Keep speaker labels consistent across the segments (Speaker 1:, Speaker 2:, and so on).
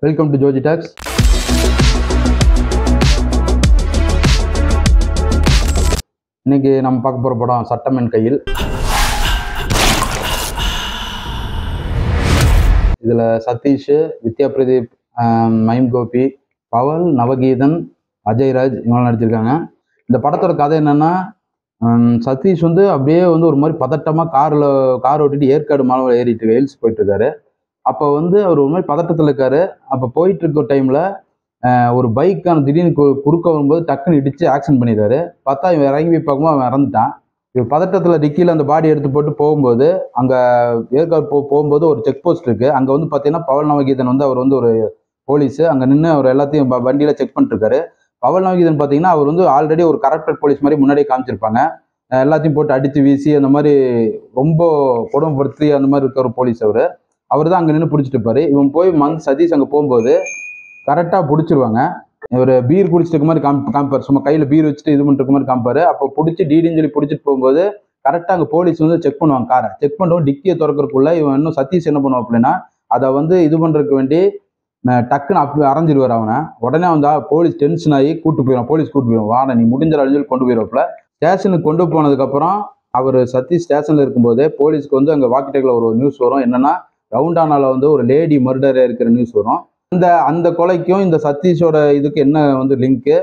Speaker 1: Welcome to Joji tax. இன்னைக்கு நம்ம பார்க்க போகிற படம் சட்டம் என் கையில். இதில் சதீஷ், வித்யா பிரதீப், மயம் கோபி, பவல், நவகீதன், அஜய்ராஜ் இவங்களாம் நடிச்சிருக்காங்க. இந்த படத்தோட கதை என்னன்னா, சதீஷ் வந்து அப்படியே வந்து ஒரு மாதிரி பதட்டமாக கார் ஓட்டிட்டு ஏற்காடு மலை ஏறிட்டு ஹில்ஸ் போயிட்டு இருக்காரு. அப்போ வந்து அவர் ஒரு மாதிரி பதட்டத்தில் இருக்காரு. அப்போ போயிட்டு இருக்க டைமில் ஒரு பைக்கான திடீர்னு குறுக்க வரும்போது டக்குன்னு இடிச்சு ஆக்சிடென்ட் பண்ணிடுறாரு. பார்த்தா இவன் இறங்கி போய் பார்க்கும்போது அவன் இறந்துட்டான். இவர் பதட்டத்தில் டிக்கியில் அந்த பாடி எடுத்து போட்டு போகும்போது அங்கே ஏற்காடு போகும்போது ஒரு செக் போஸ்ட் இருக்குது. அங்கே வந்து பார்த்தீங்கன்னா பவல் நவகீதன் வந்து அவர் வந்து ஒரு போலீஸு அங்கே நின்று அவர் எல்லாத்தையும் வண்டியில் செக் பண்ணிட்டுருக்காரு. பவல் நவகீதன் பார்த்தீங்கன்னா அவர் வந்து ஆல்ரெடி ஒரு கரப்டட் போலீஸ் மாதிரி முன்னாடியே காமிச்சிருப்பாங்க. எல்லாத்தையும் போட்டு அடித்து வீசி அந்த மாதிரி ரொம்ப கொடுமைப்படுத்தி அந்த மாதிரி இருக்க ஒரு போலீஸ் அவர் தான் அங்கே நின்று பிடிச்சிட்டு இருப்பாரு. இவன் போய் சதீஷ் அங்கே போகும்போது கரெக்டாக பிடிச்சிருவாங்க. ஒரு பீர் குடிச்சிட்டு இருக்க மாதிரி காமிப்பார். சும்மா கையில் பீர் வச்சுட்டு இது பண்ணிட்டு இருக்க மாதிரி காமிப்பாரு. அப்போ பிடிச்சி டிடின்னு சொல்லி பிடிச்சிட்டு போகும்போது கரெக்டாக அங்கே போலீஸ் வந்து செக் பண்ணுவாங்க காரை. செக் பண்ணுறோம் டிக்கியை திறக்கிறதுக்குள்ள இவன் இன்னும் சதீஷ் என்ன பண்ணுவான் அப்படின்னா அதை வந்து இது பண்ணுறதுக்கு வேண்டி டக்குன்னு அப்படி அரைஞ்சிடுவார் அவனை. உடனே வந்தா போலீஸ் டென்ஷன் ஆகி கூட்டு போயிடும். போலீஸ் கூட்டு போயிடும். வாடா நீ முடிஞ்சிட சொல்லி கொண்டு போயிடுவாப்புல. ஸ்டேஷனுக்கு கொண்டு போனதுக்கப்புறம் அவர் சதீஷ் ஸ்டேஷனில் இருக்கும்போதே போலீஸ்க்கு வந்து அங்கே வாக்கி டேக்கில் ஒரு நியூஸ் வரும். என்னன்னா ரவுண்டானால வந்து ஒரு லேடி மர்டர் இருக்கிற நியூஸ் வரும். அந்த கொலைக்கும் இந்த சதீஷோட இதுக்கு என்ன வந்து லிங்க்கு,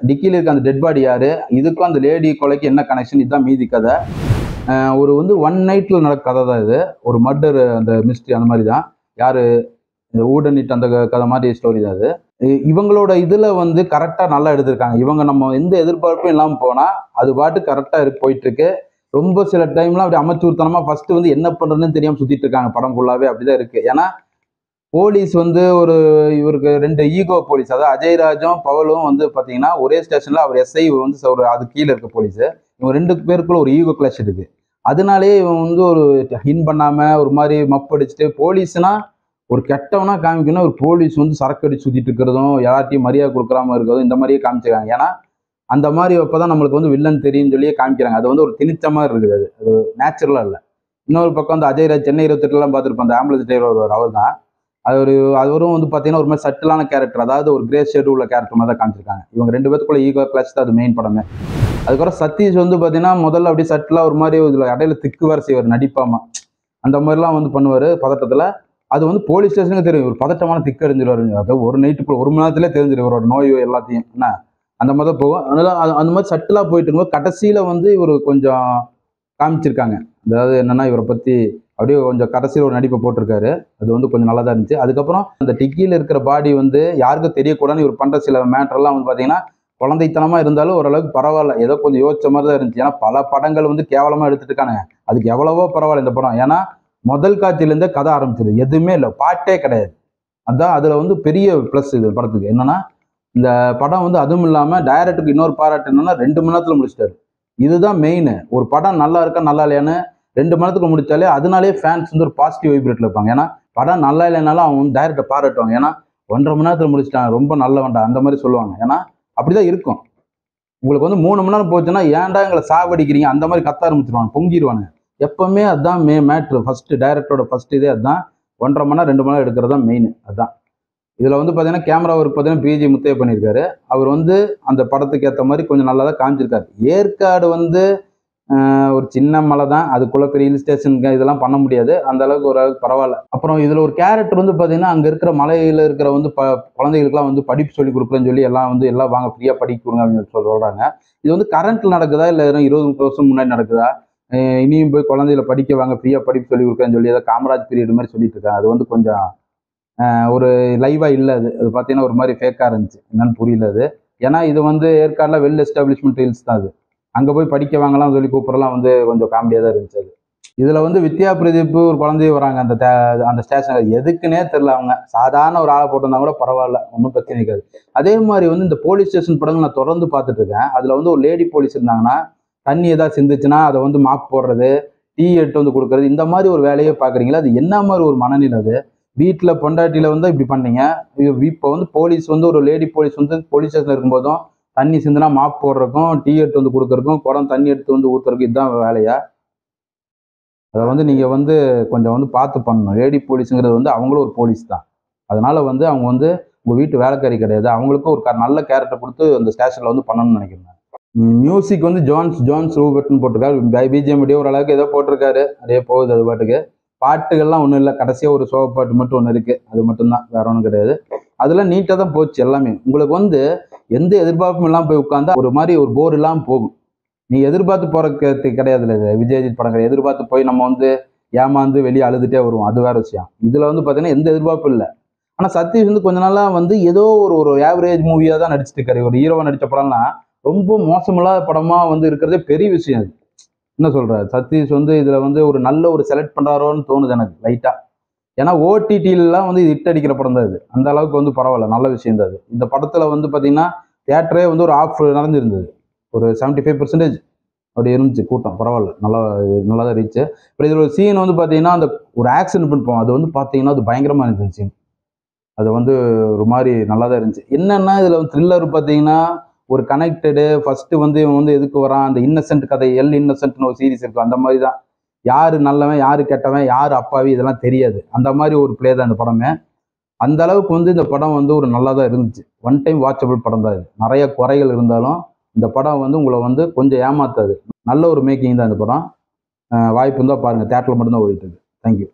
Speaker 1: டிக்கியில் இருக்க அந்த டெட் பாடி யாரு, இதுக்கும் அந்த லேடி கொலைக்கு என்ன கனெக்ஷன், இதுதான் மீதி கதை. ஒரு வந்து ஒன் நைட்டில் நடக்க கதை தான் இது. ஒரு மர்டர் அந்த மிஸ்ட்ரி அந்த மாதிரி தான். யாரு இந்த ஊடனிட் அந்த கதை மாதிரி ஸ்டோரி தான் அது. இவங்களோட இதில் வந்து கரெக்டாக நல்லா எடுத்திருக்காங்க. இவங்க நம்ம எந்த எதிர்பார்ப்பும் இல்லாமல் போனால் அது பாட்டு கரெக்டாக போயிட்டு இருக்கு. ரொம்ப சில டைம்லாம் அப்படி அமைச்சூர்த்தனமா ஃபர்ஸ்ட் வந்து என்ன பண்றதுன்னு தெரியாம சுத்திட்டு இருக்காங்க. படம் ஃபுல்லாவே அப்படிதான் இருக்கு. ஏன்னா போலீஸ் வந்து இவருக்கு ரெண்டு ஈகோ போலீஸ், அதாவது அஜய்ராஜும் பவலும் வந்து பாத்தீங்கன்னா ஒரே ஸ்டேஷன்ல அவர் எஸ்ஐ வந்து ஒரு அது கீழே இருக்க போலீஸ். இவங்க ரெண்டு பேருக்குள்ள ஒரு ஈகோ கிளாஷ் இருக்கு. அதனாலேயே இவன் வந்து ஒரு ஹின் பண்ணாம ஒரு மாதிரி மப்படிச்சுட்டு போலீஸ்னா ஒரு கெட்டவனா காமிக்கணும். ஒரு போலீஸ் வந்து சரக்கு அடிச்சு சுத்திட்டு இருக்கிறதும் எல்லாத்தையும் மரியாதை கொடுக்குறாம இருக்கிறதும் இந்த மாதிரியே காமிச்சிருக்காங்க. ஏன்னா அந்த மாதிரி அப்பதான் நம்மளுக்கு வந்து வில்லன் தெரியும் சொல்லியே காமிக்கிறாங்க. அது வந்து ஒரு திணிச்ச மாதிரி இருக்குது. அது நேச்சுரலா இல்லை. இன்னொரு பக்கம் வந்து அஜய்ராஜ் சென்னை 28 பார்த்துருப்போம். அந்த ஆம்புலன்ஸ் டிரைவர் அவர் தான். அவரும் வந்து பார்த்தீங்கன்னா ஒரு மாதிரி சட்டிலான கேரக்டர், அதாவது ஒரு கிரே ஷேடு உள்ள கேரக்டர் மாதிரி தான் காமிச்சிருக்காங்க. இவங்க ரெண்டு பேருக்குள்ள ஈகோ கிளாஷ் தான் அது மெயின் படமே. அதுக்கப்புறம் சதீஷ் வந்து பார்த்தீங்கன்னா முதல்ல அப்படியே சட்டிலா ஒரு மாதிரி இதில் இடையில திக்கு வேறு செய்வார் நடிப்பாமா. அந்த மாதிரிலாம் வந்து பண்ணுவார் பதட்டத்தில். அது வந்து போலீஸ் ஸ்டேஷனுக்கு தெரியும். ஒரு பதட்டமான திக்கு அடைஞ்சிருவாரு. அதாவது ஒரு நைட்டுக்குள்ள 1 மணி நேரத்திலே தெரிஞ்சிடும் இவரோட நோய் எல்லாத்தையும் என்ன அந்த மாதிரி தான் போகும். அதனால அந்த மாதிரி சட்டிலாக போயிட்டு இருக்கும்போது கடைசியில் வந்து இவர் கொஞ்சம் காமிச்சிருக்காங்க. அதாவது என்னன்னா இவரை பற்றி அப்படியே கொஞ்சம் கடைசியில் ஒரு நடிப்பை போட்டிருக்காரு. அது வந்து கொஞ்சம் நல்லா தான் இருந்துச்சு. அதுக்கப்புறம் அந்த டிக்கியில் இருக்கிற பாடி வந்து யாருக்கும் தெரியக்கூடாதுன்னு இவர் பண்ணுற சில மேட்டர்லாம் வந்து பார்த்தீங்கன்னா குழந்தைத்தனமாக இருந்தாலும் ஓரளவுக்கு பரவாயில்ல. ஏதோ கொஞ்சம் யோசிச்ச மாதிரி தான் இருந்துச்சு. ஏன்னா பல படங்கள் வந்து கேவலமாக எடுத்துட்டு இருக்கானுங்க. அதுக்கு எவ்வளவோ பரவாயில்ல இந்த படம். ஏன்னா முதல் காட்சியிலேருந்தே கதை ஆரம்பிச்சது எதுவுமே இல்லை, பாட்டே கிடையாது. அதுதான் அதில் வந்து பெரிய ப்ளஸ் இது படத்துக்கு. என்னன்னா இந்த படம் வந்து அதுவும் இல்லாமல் டைரக்டருக்கு இன்னொரு பாராட்டு என்னன்னா 2 மணி நேரத்தில் முடிச்சிட்டாரு. இதுதான் மெயின். ஒரு படம் நல்லா இருக்கா நல்லா இல்லையான்னு 2 மணி நேரத்துக்கு முடிச்சாலே அதனாலே ஃபேன்ஸ் வந்து ஒரு பாசிட்டிவ் வைப்ரேட்ல இருப்பாங்க. ஏன்னா படம் நல்லா இல்லைனாலும் அவங்க வந்து டைரக்டரை பாராட்டுவாங்க. ஏன்னா 1.5 மணி நேரத்தில் முடிச்சிட்டாங்க, ரொம்ப நல்ல வேண்டாம் அந்த மாதிரி சொல்லுவாங்க. ஏன்னா அப்படிதான் இருக்கும். உங்களுக்கு வந்து 3 மணி நேரம் போச்சுன்னா ஏன்டா எங்களை சாவடிக்கிறீங்க அந்த மாதிரி கத்த ஆரம்பிச்சிருவாங்க, பொங்கிடுவாங்க. எப்பவுமே அதுதான் மேட்ரு. ஃபர்ஸ்ட் டைரக்டரோட ஃபர்ஸ்ட் இதே அதுதான். 1.5 மணி நேரம் 2 மணி நேரம் எடுக்கிறது தான் மெயின். அதுதான் இதில் வந்து பார்த்தீங்கன்னா கேமரா ஒர்க் பார்த்தீங்கன்னா பிஜி முத்தையா பண்ணியிருக்காரு. அவர் வந்து அந்த படத்துக்கு ஏற்ற மாதிரி கொஞ்சம் நல்லா தான் காமிச்சிருக்காரு. ஏற்காடு வந்து ஒரு சின்ன மலை தான், அதுக்குள்ள பெரிய ஹில் ஸ்டேஷனுக்கு இதெல்லாம் பண்ண முடியாது. அந்த அளவுக்கு ஓரளவுக்கு பரவாயில்ல. அப்புறம் இதில் ஒரு கேரக்டர் வந்து பார்த்தீங்கன்னா அங்கே இருக்கிற மலையில் இருக்கிற வந்து குழந்தைகளுக்குலாம் வந்து படிப்பு சொல்லி கொடுக்குறேன்னு சொல்லி எல்லாம் வாங்க ஃப்ரீயாக படிக்க கொடுங்க அப்படின்னு சொல்கிறாங்க. இது வந்து கரண்ட்ல நடக்குதா இல்லை 20-30 வருஷம் முன்னாடி நடக்குதா? இனியும் போய் குழந்தைகளை படிக்க வாங்க ஃப்ரீயாக படிப்பு சொல்லி கொடுக்குறேன்னு சொல்லி ஏதாவது காமராஜ் பீரியட் மாதிரி சொல்லிட்டு இருக்காங்க. அது வந்து கொஞ்சம் ஒரு லைவா இல்லை. அது பார்த்தீங்கன்னா ஒரு மாதிரி ஃபேக்காக இருந்துச்சு. என்னன்னு புரியல அது. ஏன்னா இது வந்து ஏற்காடுல வெல் எஸ்டாப்ளிஷ்மெண்ட் ஹில்ஸ் தான். அது அங்கே போய் படிக்க வாங்கலாம் சொல்லி கூப்பிடலாம் வந்து கொஞ்சம் காமெடியாக தான் இருந்துச்சு. அது இதில் வந்து வித்யா பிரதீப் ஒரு குழந்தைய வராங்க அந்த ஸ்டேஷன். எதுக்குன்னே தெரில. அவங்க சாதாரண ஒரு ஆளை போட்டிருந்தா கூட பரவாயில்ல, ஒன்றும் பிரச்சனை இருக்காது. அதே மாதிரி வந்து இந்த போலீஸ் ஸ்டேஷன் படங்கள் நான் தொடர்ந்து பார்த்துட்டு இருக்கேன். அதில் வந்து ஒரு லேடி போலீஸ் இருந்தாங்கன்னா தண்ணி ஏதாவது சிந்துச்சுன்னா அதை வந்து மாப் போடுறது, டீ எடுத்து வந்து கொடுக்குறது, இந்த மாதிரி ஒரு வேலையை பார்க்குறீங்களா? அது என்ன மாதிரி ஒரு மனநிலை அது? வீட்டில் பொண்டாட்டியில் வந்து இப்படி பண்ணீங்க. இப்போ வந்து போலீஸ் வந்து ஒரு லேடி போலீஸ் வந்து போலீஸ் ஸ்டேஷனில் இருக்கும்போதும் தண்ணி சிந்துனா மாப் போடுறதுக்கும் டீ எடுத்து வந்து கொடுக்குறதுக்கும் குடம் தண்ணி எடுத்து வந்து ஊற்றுறதுக்கும் இதுதான் வேலையா? அதை வந்து நீங்கள் வந்து கொஞ்சம் வந்து பார்த்து பண்ணணும். லேடி போலீஸுங்கிறது வந்து அவங்களும் ஒரு போலீஸ் தான். அதனால வந்து அவங்க வந்து உங்கள் வீட்டு வேலைக்காரி கிடையாது, அவங்களுக்கும் ஒரு நல்ல கேரக்டர் கொடுத்து அந்த ஸ்டேஷனில் வந்து பண்ணணும்னு நினைக்கிறேன். மியூசிக் வந்து ஜோன்ஸ் ரூபர்ட்னு போட்டிருக்காரு. பிஜிஎம் அப்படியே ஓரளவுக்கு ஏதோ போட்டிருக்காரு, அப்படியே போகுது அது பாட்டுக்கு. பாட்டுகள்லாம் ஒன்றும் இல்லை, கடைசியாக ஒரு சோக பாட்டு மட்டும் ஒன்று இருக்குது, அது மட்டும்தான், வேற ஒன்றும் கிடையாது. அதெல்லாம் நீட்டாக தான் போச்சு எல்லாமே. உங்களுக்கு வந்து எந்த எதிர்பார்ப்பும் இல்லாமல் போய் உட்காந்தா ஒரு மாதிரி ஒரு போர் இல்லாமல் போகும். நீ எதிர்பார்த்து போகிறது கிடையாதுல்ல, இது விஜயஜித் படங்கள் எதிர்பார்த்து போய் நம்ம வந்து ஏமாந்து வெளியே அழுதுகிட்டே வருவோம், அது வேற விஷயம். இதில் வந்து பார்த்தீங்கன்னா எந்த எதிர்பார்ப்பும் இல்லை. ஆனால் சதீஷ் வந்து கொஞ்ச நாளாக வந்து ஏதோ ஒரு ஆவரேஜ் மூவியாக தான் நடிச்சிட்டு இருக்காரு. ஒரு ஹீரோவாக நடித்த படம்லாம் ரொம்ப மோசமில்லாத படமாக வந்து இருக்கிறதே பெரிய விஷயம். அது என்ன சொல்கிறார் சதீஷ் வந்து இதில் வந்து ஒரு நல்ல ஒரு செலக்ட் பண்ணுறாரோன்னு தோணுது எனக்கு லைட்டாக. ஏன்னா ஓடிடிலாம் வந்து ஹிட் அடிக்கிற படம் தான் இது, அந்த அளவுக்கு வந்து பரவாயில்ல, நல்ல விஷயம் தான் அது. இந்த படத்தில் வந்து பார்த்தீங்கன்னா தியேட்டரே வந்து ஒரு ஆஃப் நடந்திருந்தது, ஒரு 75% அப்படி இருந்துச்சு கூட்டம், பரவாயில்ல, நல்லா தான் இருந்துச்சு. அப்புறம் இதில் ஒரு சீன் வந்து பார்த்தீங்கன்னா அந்த ஒரு ஆக்சிடென்ட் பண்ணிப்போம், அது வந்து பார்த்தீங்கன்னா அது பயங்கரமாக இருந்துச்சு சீன். அது வந்து ஒரு மாதிரி நல்லா தான் இருந்துச்சு. என்னன்னா இதில் வந்து த்ரில்லர் பார்த்தீங்கன்னா ஒரு கனெக்டடு. ஃபர்ஸ்ட்டு வந்து இவன் வந்து எதுக்கு வரான், அந்த இன்னசென்ட் கதை, இன்னசென்ட்னு ஒரு சீரிஸ் இருக்கும், அந்த மாதிரி தான். யார் நல்லவன் யார் கெட்டவன் யார் அப்பாவி இதெல்லாம் தெரியாது, அந்த மாதிரி ஒரு பிளே தான் இந்த படமே. அந்த அளவுக்கு வந்து இந்த படம் வந்து ஒரு நல்லா தான் இருந்துச்சு. ஒன் டைம் வாட்சபிள் படம் தான் இது. நிறைய குறைகள் இருந்தாலும் இந்த படம் வந்து உங்களை வந்து கொஞ்சம் ஏமாத்தாது. நல்ல ஒரு மேக்கிங் தான் இந்த படம். வாய்ப்பு இருந்தால் பாருங்கள், தேட்டரில் மட்டும்தான் ஓடிட்டு இருக்கு. தேங்க்யூ.